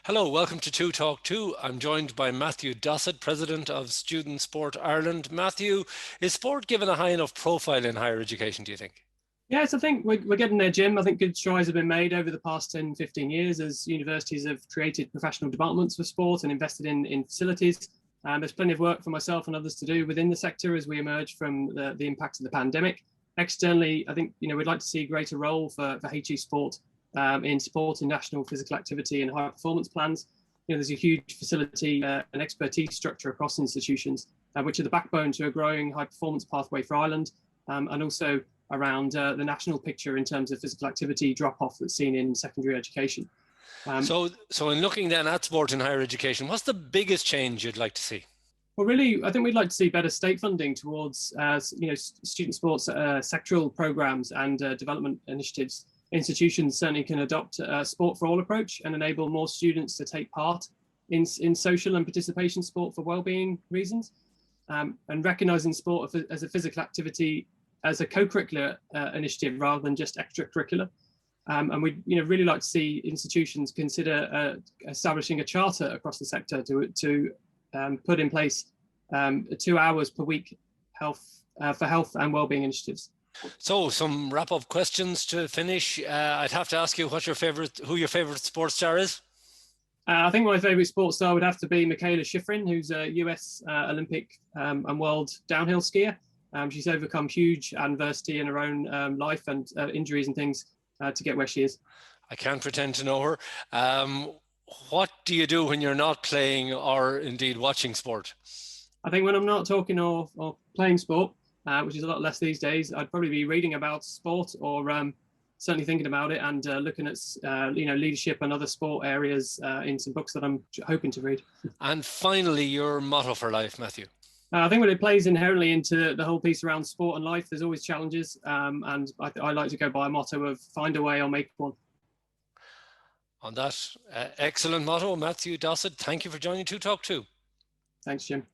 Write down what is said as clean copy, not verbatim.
Hello, welcome to Two Talk Two. I'm joined by Matthew Dossett, President of Student Sport Ireland. Matthew, is sport given a high enough profile in higher education, do you think? Yes, I think we're getting there, Jim. I think good strides have been made over the past 10, 15 years as universities have created professional departments for sport and invested in facilities. There's plenty of work for myself and others to do within the sector as we emerge from the impacts of the pandemic. Externally, I think we'd like to see a greater role for HE sport in supporting national physical activity and high performance plans. There's a huge facility and expertise structure across institutions, which are the backbone to a growing high performance pathway for Ireland, and also around the national picture in terms of physical activity drop-off that's seen in secondary education. So in looking then at sport in higher education, what's the biggest change you'd like to see? Well, really, I think we'd like to see better state funding towards student sports sectoral programs and development initiatives. Institutions certainly can adopt a sport for all approach and enable more students to take part in social and participation sport for well-being reasons, and recognising sport as a physical activity as a co-curricular initiative rather than just extracurricular. And we'd really like to see institutions consider establishing a charter across the sector to put in place 2 hours per week for health and wellbeing initiatives. So some wrap-up questions to finish. I'd have to ask you who your favorite sports star is? I think my favorite sports star would have to be Michaela Schifrin, who's a US Olympic and world downhill skier. She's overcome huge adversity in her own life and injuries and things to get where she is. I can't pretend to know her. What do you do when you're not playing or indeed watching sport? I think when I'm not talking or playing sport, which is a lot less these days, I'd probably be reading about sport or certainly thinking about it and looking at leadership and other sport areas in some books that I'm hoping to read. And finally, your motto for life, Matthew? I think when it plays inherently into the whole piece around sport and life, there's always challenges. And I like to go by a motto of find a way or make one. On that excellent motto, Matthew Dossett, thank you for joining Two Talk Two. Thanks, Jim.